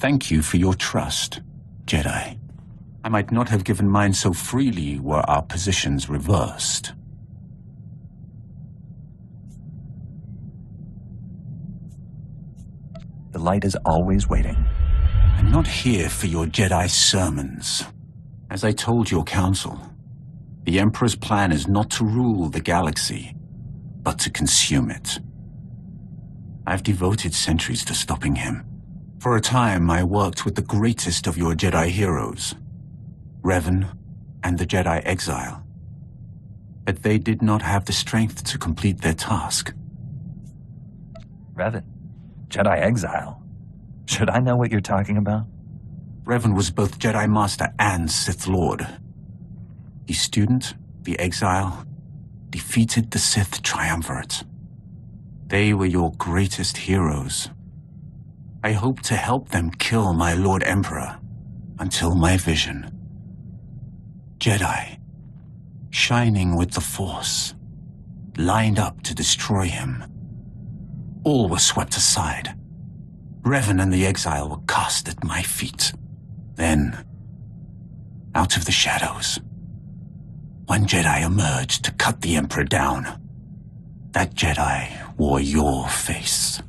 Thank you for your trust, Jedi. I might not have given mine so freely were our positions reversed. The light is always waiting. I'm not here for your Jedi sermons. As I told your council, the Emperor's plan is not to rule the galaxy, but to consume it. I've devoted centuries to stopping him. For a time, I worked with the greatest of your Jedi heroes, Revan and the Jedi Exile. But they did not have the strength to complete their task. Revan? Jedi Exile? Should I know what you're talking about? Revan was both Jedi Master and Sith Lord. The student, the Exile, defeated the Sith Triumvirate. They were your greatest heroes. I hope to help them kill my Lord Emperor until my vision. Jedi, shining with the Force, lined up to destroy him. All were swept aside. Revan and the Exile were cast at my feet. Then, out of the shadows, one Jedi emerged to cut the Emperor down. That Jedi wore your face.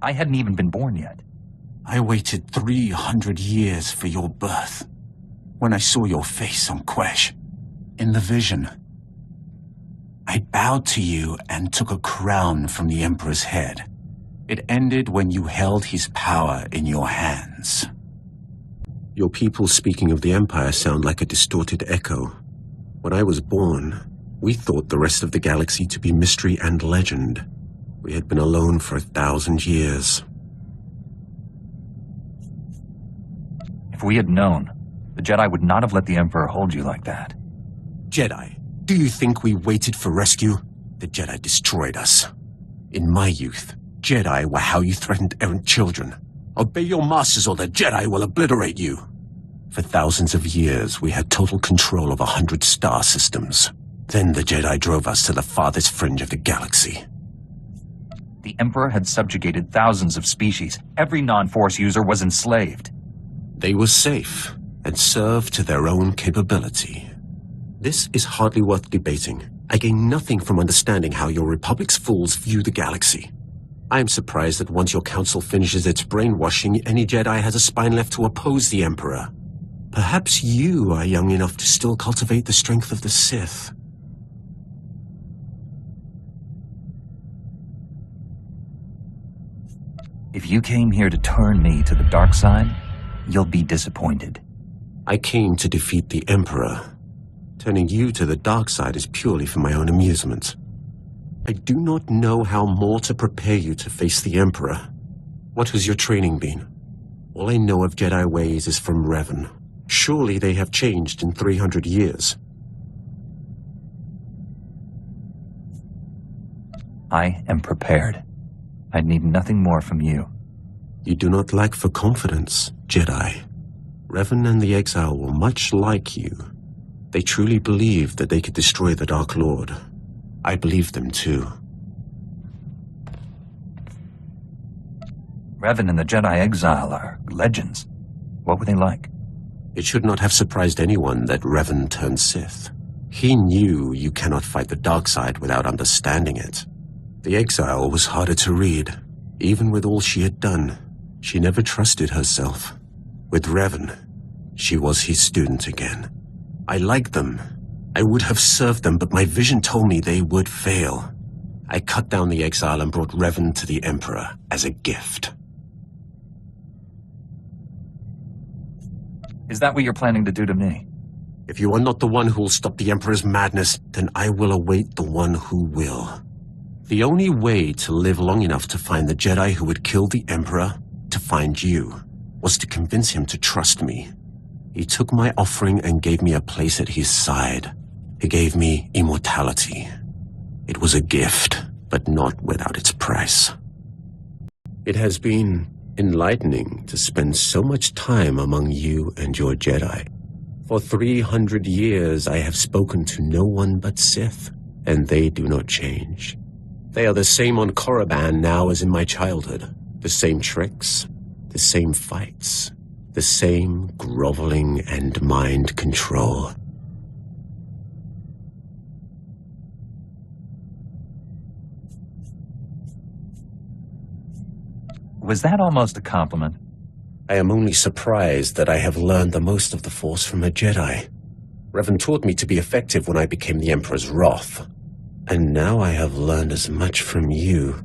I hadn't even been born yet. I waited 300 years for your birth. When I saw your face on Quesh, in the vision, I bowed to you and took a crown from the Emperor's head. It ended when you held his power in your hands. Your people speaking of the Empire sound like a distorted echo. When I was born, we thought the rest of the galaxy to be mystery and legend. We had been alone for 1,000 years. If we had known, the Jedi would not have let the Emperor hold you like that. Jedi, do you think we waited for rescue? The Jedi destroyed us. In my youth, Jedi were how you threatened errant children. Obey your masters or the Jedi will obliterate you. For thousands of years, we had total control of 100 star systems. Then the Jedi drove us to the farthest fringe of the galaxy. The Emperor had subjugated thousands of species. Every non-Force user was enslaved. They were safe and served to their own capability. This is hardly worth debating. I gain nothing from understanding how your Republic's fools view the galaxy. I am surprised that once your council finishes its brainwashing, any Jedi has a spine left to oppose the Emperor. Perhaps you are young enough to still cultivate the strength of the Sith. If you came here to turn me to the dark side, you'll be disappointed. I came to defeat the Emperor. Turning you to the dark side is purely for my own amusement. I do not know how more to prepare you to face the Emperor. What has your training been? All I know of Jedi ways is from Revan. Surely they have changed in 300 years. I am prepared. I need nothing more from you. You do not lack for confidence, Jedi. Revan and the Exile were much like you. They truly believed that they could destroy the Dark Lord. I believe them too. Revan and the Jedi Exile are legends. What were they like? It should not have surprised anyone that Revan turned Sith. He knew you cannot fight the dark side without understanding it. The Exile was harder to read. Even with all she had done, she never trusted herself. With Revan, she was his student again. I liked them. I would have served them, but my vision told me they would fail. I cut down the Exile and brought Revan to the Emperor as a gift. Is that what you're planning to do to me? If you are not the one who will stop the Emperor's madness, then I will await the one who will. The only way to live long enough to find the Jedi who would kill the Emperor, to find you, was to convince him to trust me. He took my offering and gave me a place at his side. He gave me immortality. It was a gift, but not without its price. It has been enlightening to spend so much time among you and your Jedi. For 300 years I have spoken to no one but Sith, and they do not change. They are the same on Korriban now as in my childhood. The same tricks, The same fights, the same groveling and mind control. Was that almost a compliment? I am only surprised that I have learned the most of the Force from a Jedi. Revan taught me to be effective when I became the Emperor's wrath. And now I have learned as much from you.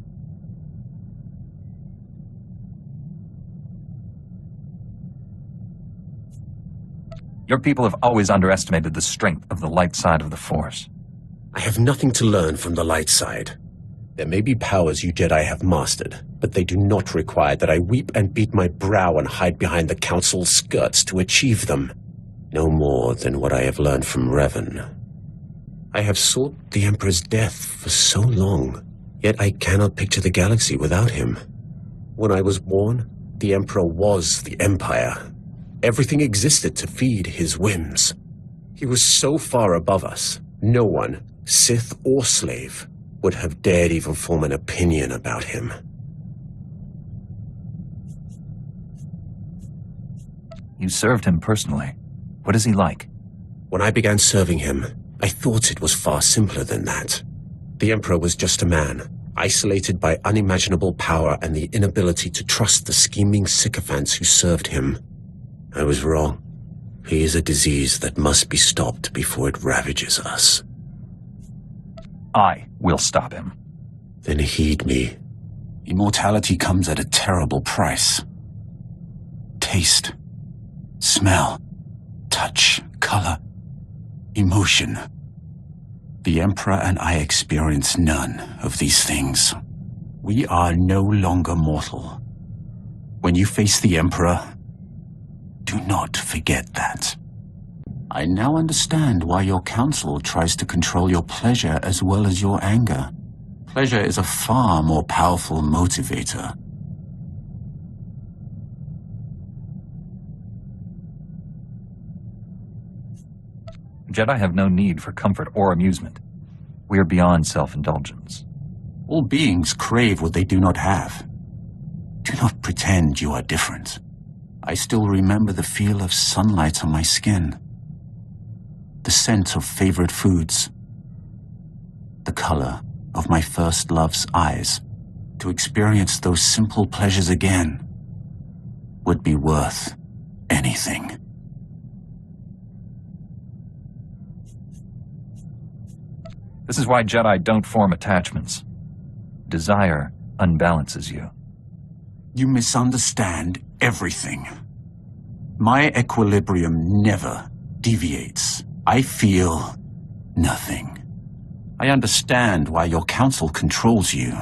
Your people have always underestimated the strength of the light side of the Force. I have nothing to learn from the light side. There may be powers you Jedi have mastered, but they do not require that I weep and beat my brow and hide behind the Council's skirts to achieve them. No more than what I have learned from Revan. I have sought the Emperor's death for so long, yet I cannot picture the galaxy without him. When I was born, the Emperor was the Empire. Everything existed to feed his whims. He was so far above us, no one, Sith or slave, would have dared even form an opinion about him. You served him personally. What is he like? When I began serving him, I thought it was far simpler than that. The Emperor was just a man, isolated by unimaginable power and the inability to trust the scheming sycophants who served him. I was wrong. He is a disease that must be stopped before it ravages us. I will stop him. Then heed me. Immortality comes at a terrible price. Taste, smell, touch, color, emotion. The Emperor and I experience none of these things. We are no longer mortal. When you face the Emperor, do not forget that. I now understand why your council tries to control your pleasure as well as your anger. Pleasure is a far more powerful motivator. Jedi have no need for comfort or amusement. We are beyond self-indulgence. All beings crave what they do not have. Do not pretend you are different. I still remember the feel of sunlight on my skin, the scent of favorite foods, the color of my first love's eyes. To experience those simple pleasures again would be worth anything. This is why Jedi don't form attachments. Desire unbalances you. You misunderstand everything. My equilibrium never deviates. I feel nothing. I understand why your council controls you.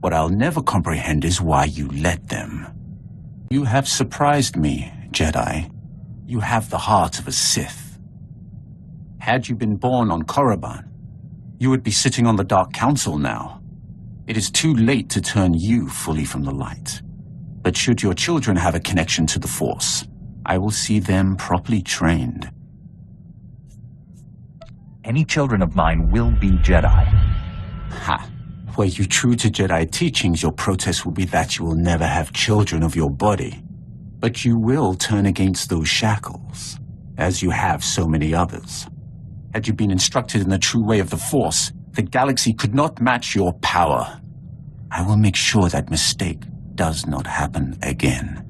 What I'll never comprehend is why you let them. You have surprised me, Jedi. You have the heart of a Sith. Had you been born on Korriban, you would be sitting on the Dark Council now. It is too late to turn you fully from the light. But should your children have a connection to the Force, I will see them properly trained. Any children of mine will be Jedi. Ha! Were you true to Jedi teachings, your protest will be that you will never have children of your body. But you will turn against those shackles, as you have so many others. Had you been instructed in the true way of the Force, the galaxy could not match your power. I will make sure that mistake does not happen again.